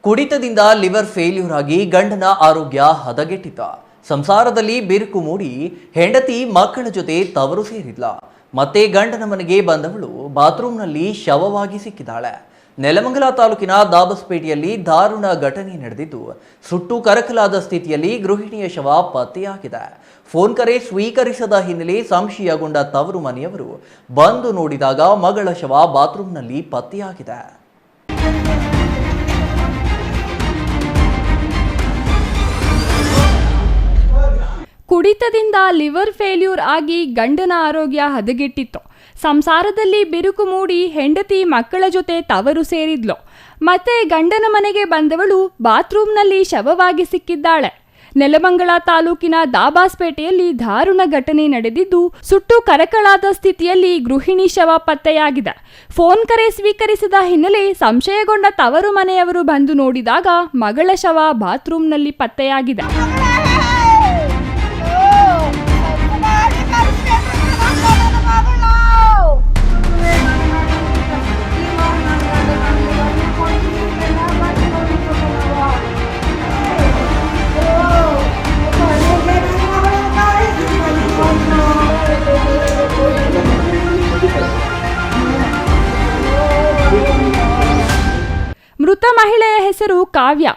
ಕುಡಿತದಿಂದ liver failure ಆಗಿ ಗಂಡನ ಆರೋಗ್ಯ ಹದಗೆಟ್ಟಿದ್ದ. ಸಂಸಾರದಲ್ಲಿ ಬಿರುಕು ಮೂಡಿ ಹೆಂಡತಿ ಮಕ್ಕಳ ಜೊತೆ ತವರು ಸೇರಿದ್ಲ. ಮತ್ತೆ ಗಂಡನ ಮನೆಗೆ ಬಂದವಳು ಬಾತ್ರೂಮ್ನಲ್ಲಿ ಶವವಾಗಿ ಸಿಕ್ಕಿದ್ದಾಳೆ. ನೆಲಮಂಗಲ ತಾಲೂಕಿನ ದಾಬಸ್ಪೇಟೆಯಲ್ಲಿ ದಾರುಣ ಘಟನೆ ನಡೆದಿದ್ದು, ಸುಟ್ಟು ಕರಕಲಾದ ಸ್ಥಿತಿಯಲ್ಲಿ ಗೃಹಿಣಿಯ ಶವ ಪತ್ತೆಯಾಗಿದೆ. ಫೋನ್ ಕರೆ ಸ್ವೀಕರಿಸದ ಹಿನ್ನೆಲೆ ಸಂಶಯಗೊಂಡ ತವರು ಮನೆಯವರು ಬಂದು ನೋಡಿದಾಗ ಮಗಳ ಶವ ಬಾತ್ರೂಮ್ನಲ್ಲಿ ಪತ್ತೆಯಾಗಿದೆ. ಕುಡಿತದಿಂದ ಲಿವರ್ ಫೇಲ್ಯೂರ್ ಆಗಿ ಗಂಡನ ಆರೋಗ್ಯ ಹದಗೆಟ್ಟಿತ್ತು. ಸಂಸಾರದಲ್ಲಿ ಬಿರುಕು ಮೂಡಿ ಹೆಂಡತಿ ಮಕ್ಕಳ ಜೊತೆ ತವರು ಸೇರಿದ್ಲು. ಮತ್ತೆ ಗಂಡನ ಮನೆಗೆ ಬಂದವಳು ಬಾತ್ರೂಮ್ನಲ್ಲಿ ಶವವಾಗಿ ಸಿಕ್ಕಿದ್ದಾಳೆ. ನೆಲಮಂಗಲ ತಾಲೂಕಿನ ದಾಬಾಸ್ಪೇಟೆಯಲ್ಲಿ ದಾರುಣ ಘಟನೆ ನಡೆದಿದ್ದು, ಸುಟ್ಟು ಕರಕಲಾದ ಸ್ಥಿತಿಯಲ್ಲಿ ಗೃಹಿಣಿ ಶವ ಪತ್ತೆಯಾಗಿದೆ. ಫೋನ್ ಕರೆ ಸ್ವೀಕರಿಸಿದ ಹಿನ್ನೆಲೆ ಸಂಶಯಗೊಂಡ ತವರು ಮನೆಯವರು ಬಂದು ನೋಡಿದಾಗ ಮಗಳ ಶವ ಬಾತ್ರೂಮ್ನಲ್ಲಿ ಪತ್ತೆಯಾಗಿದೆ. ಮೃತ ಮಹಿಳೆಯ ಹೆಸರು ಕಾವ್ಯ.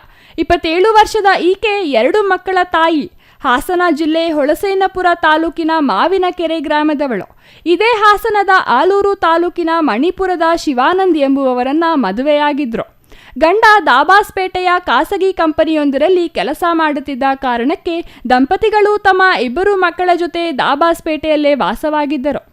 27 ವರ್ಷದ ಈಕೆ 2 ಮಕ್ಕಳ ತಾಯಿ. ಹಾಸನ ಜಿಲ್ಲೆ ಹೊಳಸೇನಪುರ ತಾಲೂಕಿನ ಮಾವಿನಕೆರೆ ಗ್ರಾಮದವಳು. ಇದೇ ಹಾಸನದ ಆಲೂರು ತಾಲೂಕಿನ ಮಣಿಪುರದ ಶಿವಾನಂದ್ ಎಂಬುವವರನ್ನ ಮದುವೆಯಾಗಿದ್ರು. ಗಂಡ ದಾಬಾಸ್ಪೇಟೆಯ ಖಾಸಗಿ ಕಂಪನಿಯೊಂದರಲ್ಲಿ ಕೆಲಸ ಮಾಡುತ್ತಿದ್ದ ಕಾರಣಕ್ಕೆ ದಂಪತಿಗಳು ತಮ್ಮ 2 ಮಕ್ಕಳ ಜೊತೆ ದಾಬಾಸ್ಪೇಟೆಯಲ್ಲೇ ವಾಸವಾಗಿದ್ದರು.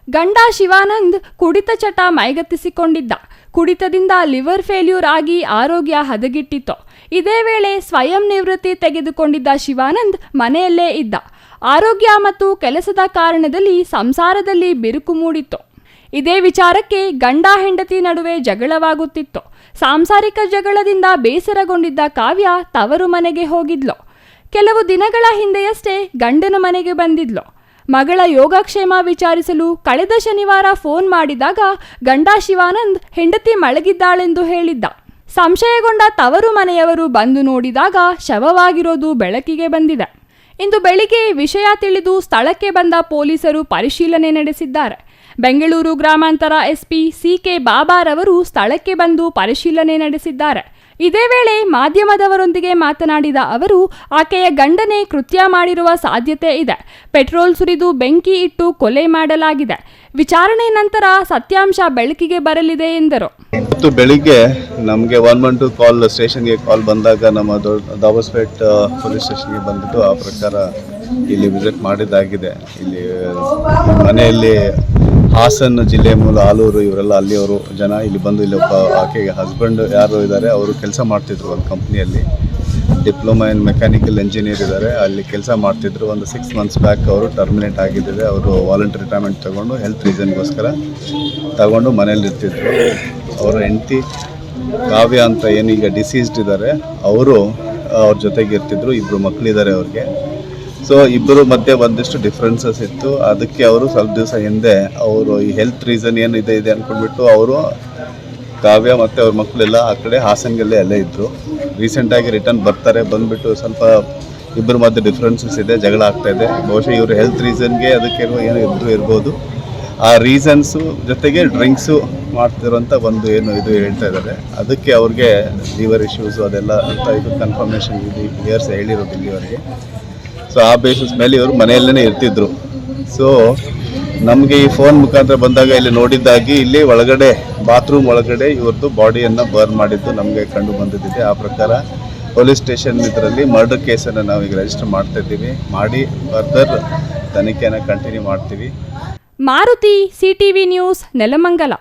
ಗಂಡ ಶಿವಾನಂದ್ ಕುಡಿತ ಚಟ ಮೈಗತ್ತಿಸಿಕೊಂಡಿದ್ದ. ಕುಡಿತದಿಂದ ಲಿವರ್ ಫೇಲ್ಯೂರ್ ಆಗಿ ಆರೋಗ್ಯ ಹದಗೆಟ್ಟಿತ್ತು. ಇದೇ ವೇಳೆ ಸ್ವಯಂ ನಿವೃತ್ತಿ ತೆಗೆದುಕೊಂಡಿದ್ದ ಶಿವಾನಂದ್ ಮನೆಯಲ್ಲೇ ಇದ್ದ. ಆರೋಗ್ಯ ಮತ್ತು ಕೆಲಸದ ಕಾರಣದಲ್ಲಿ ಸಂಸಾರದಲ್ಲಿ ಬಿರುಕು ಮೂಡಿತ್ತು. ಇದೇ ವಿಚಾರಕ್ಕೆ ಗಂಡ ಹೆಂಡತಿ ನಡುವೆ ಜಗಳವಾಗುತ್ತಿತ್ತು. ಸಾಂಸಾರಿಕ ಜಗಳದಿಂದ ಬೇಸರಗೊಂಡಿದ್ದ ಕಾವ್ಯ ತವರು ಮನೆಗೆ ಹೋಗಿದ್ಲು. ಕೆಲವು ದಿನಗಳ ಹಿಂದೆಯಷ್ಟೇ ಗಂಡನ ಮನೆಗೆ ಬಂದಿದ್ಲು. ಮಗಳ ಯೋಗಕ್ಷೇಮ ವಿಚಾರಿಸಲು ಕಳೆದ ಶನಿವಾರ ಫೋನ್ ಮಾಡಿದಾಗ ಗಂಡ ಶಿವಾನಂದ್ ಹೆಂಡತಿ ಮಲಗಿದ್ದಾಳೆಂದು ಹೇಳಿದ್ದ. ಸಂಶಯಗೊಂಡ ತವರು ಮನೆಯವರು ಬಂದು ನೋಡಿದಾಗ ಶವವಾಗಿರೋದು ಬೆಳಕಿಗೆ ಬಂದಿದೆ. ಇಂದು ಬೆಳಿಗ್ಗೆ ವಿಷಯ ತಿಳಿದು ಸ್ಥಳಕ್ಕೆ ಬಂದ ಪೊಲೀಸರು ಪರಿಶೀಲನೆ ನಡೆಸಿದ್ದಾರೆ. ಬೆಂಗಳೂರು ಗ್ರಾಮಾಂತರ ಎಸ್ಪಿ ಸಿ.ಕೆ. ಬಾಬಾರವರು ಸ್ಥಳಕ್ಕೆ ಬಂದು ಪರಿಶೀಲನೆ ನಡೆಸಿದ್ದಾರೆ. ಇದೇ ವೇಳೆ ಮಾಧ್ಯಮದವರೊಂದಿಗೆ ಮಾತನಾಡಿದ ಅವರು, ಆಕೆಯ ಗಂಡನೇ ಕೃತ್ಯ ಮಾಡಿರುವ ಸಾಧ್ಯತೆ ಇದೆ. ಪೆಟ್ರೋಲ್ ಸುರಿದು ಬೆಂಕಿ ಇಟ್ಟು ಕೊಲೆ ಮಾಡಲಾಗಿದೆ. ವಿಚಾರಣೆ ನಂತರ ಸತ್ಯಾಂಶ ಬೆಳಕಿಗೆ ಬರಲಿದೆ ಎಂದರು. ಇವತ್ತು ಬೆಳಿಗ್ಗೆ ನಮಗೆ 112 ಕಾಲ್ ಸ್ಟೇಷನ್ಗೆ ಕಾಲ್ ಬಂದಾಗ ನಮ್ಮ ದಾಬಸ್ಪೇಟ್ ಪೊಲೀಸ್ ಸ್ಟೇಷನ್ಗೆ ಬಂದಿದ್ದು ಆ ಪ್ರಕಾರ ಇಲ್ಲಿ ವಿಸಿಟ್ ಮಾಡಿದ್ದಾಗಿದೆ. ಇಲ್ಲಿ ಮನೆಯಲ್ಲಿ ಹಾಸನ ಜಿಲ್ಲೆ ಮೂಲ ಆಲೂರು ಇವರೆಲ್ಲ ಅಲ್ಲಿಯವರು ಜನ ಇಲ್ಲಿ ಬಂದು ಇಲ್ಲಿ ಒಬ್ಬ ಆಕೆಗೆ ಹಸ್ಬೆಂಡ್ ಯಾರು ಇದ್ದಾರೆ ಅವರು ಕೆಲಸ ಮಾಡ್ತಿದ್ರು ಒಂದು ಕಂಪ್ನಿಯಲ್ಲಿ, ಡಿಪ್ಲೊಮಾ ಇನ್ ಮೆಕ್ಯಾನಿಕಲ್ ಇಂಜಿನಿಯರ್ ಇದ್ದಾರೆ, ಅಲ್ಲಿ ಕೆಲಸ ಮಾಡ್ತಿದ್ರು. ಒಂದು 6 months ಬ್ಯಾಕ್ ಅವರು ಟರ್ಮಿನೇಟ್ ಆಗಿದ್ದಾರೆ. ಅವರು ವಾಲಂಟರಿ ರಿಟೈರ್ಮೆಂಟ್ ತಗೊಂಡು ಹೆಲ್ತ್ ರೀಸನ್ಗೋಸ್ಕರ ತಗೊಂಡು ಮನೇಲಿ ಇರ್ತಿದ್ರು. ಅವರ ಹೆಂಡತಿ ಕಾವ್ಯ ಅಂತ ಏನು ಈಗ ಡಿಸೀಸ್ಡ್ ಇದ್ದಾರೆ ಅವರು ಅವ್ರ ಜೊತೆಗೆ ಇರ್ತಿದ್ರು. 2 ಮಕ್ಕಳಿದ್ದಾರೆ ಅವ್ರಿಗೆ. ಸೊ ಇಬ್ಬರು ಮಧ್ಯೆ ಒಂದಿಷ್ಟು ಡಿಫ್ರೆನ್ಸಸ್ ಇತ್ತು. ಅದಕ್ಕೆ ಅವರು ಸ್ವಲ್ಪ ದಿವಸ ಹಿಂದೆ ಅವರು ಈ ಹೆಲ್ತ್ ರೀಸನ್ ಏನು ಇದೆ ಅಂದ್ಕೊಂಡ್ಬಿಟ್ಟು ಅವರು ಕಾವ್ಯ ಮತ್ತು ಅವ್ರ ಮಕ್ಕಳೆಲ್ಲ ಆ ಕಡೆ ಹಾಸನಗಲ್ಲೇ ಅಲ್ಲೇ ಇದ್ದರು. ರೀಸೆಂಟಾಗಿ ರಿಟರ್ನ್ ಬರ್ತಾರೆ. ಬಂದುಬಿಟ್ಟು ಸ್ವಲ್ಪ ಇಬ್ಬರ ಮಧ್ಯೆ ಡಿಫ್ರೆನ್ಸಸ್ ಇದೆ, ಜಗಳ ಆಗ್ತಾಯಿದೆ. ಬಹುಶಃ ಇವರು ಹೆಲ್ತ್ ರೀಸನ್ಗೆ ಅದಕ್ಕೆ ಏನೋ ಇಬ್ಬರು ಇರ್ಬೋದು. ಆ ರೀಸನ್ಸು ಜೊತೆಗೆ ಡ್ರಿಂಕ್ಸು ಮಾಡ್ತಿರೋಂಥ ಒಂದು ಏನು ಇದು ಹೇಳ್ತಾ ಇದ್ದಾರೆ. ಅದಕ್ಕೆ ಅವ್ರಿಗೆ ಲಿವರ್ ಇಶ್ಯೂಸು ಅದೆಲ್ಲ ಅಂತ ಇದು ಕನ್ಫರ್ಮೇಷನ್ ಇದು ಇಯರ್ಸ್ ಹೇಳಿರೋದು ಇಲ್ಲಿವರೆಗೆ. ಸೊ ಆ ಬೇಸಿಸ್ ಮೇಲೆ ಇವರು ಮನೆಯಲ್ಲೇ ಇರ್ತಿದ್ರು. ಸೊ ನಮಗೆ ಈ ಫೋನ್ ಮುಖಾಂತರ ಬಂದಾಗ ಇಲ್ಲಿ ನೋಡಿದ್ದಾಗಿ ಇಲ್ಲಿ ಒಳಗಡೆ ಬಾತ್ರೂಮ್ ಒಳಗಡೆ ಇವ್ರದ್ದು ಬಾಡಿಯನ್ನು ಬರ್ನ್ ಮಾಡಿದ್ದು ನಮಗೆ ಕಂಡು ಬಂದಿದ್ದಿದೆ. ಆ ಪ್ರಕಾರ ಪೊಲೀಸ್ ಸ್ಟೇಷನ್ ಇದರಲ್ಲಿ ಮರ್ಡರ್ ಕೇಸನ್ನು ನಾವೀಗ ರಿಜಿಸ್ಟರ್ ಮಾಡ್ತಾ ಇದ್ದೀವಿ. ಮಾಡಿ ಫರ್ದರ್ ತನಿಖೆಯನ್ನು ಕಂಟಿನ್ಯೂ ಮಾಡ್ತೀವಿ. Maruti, CTV news, Nelamangala.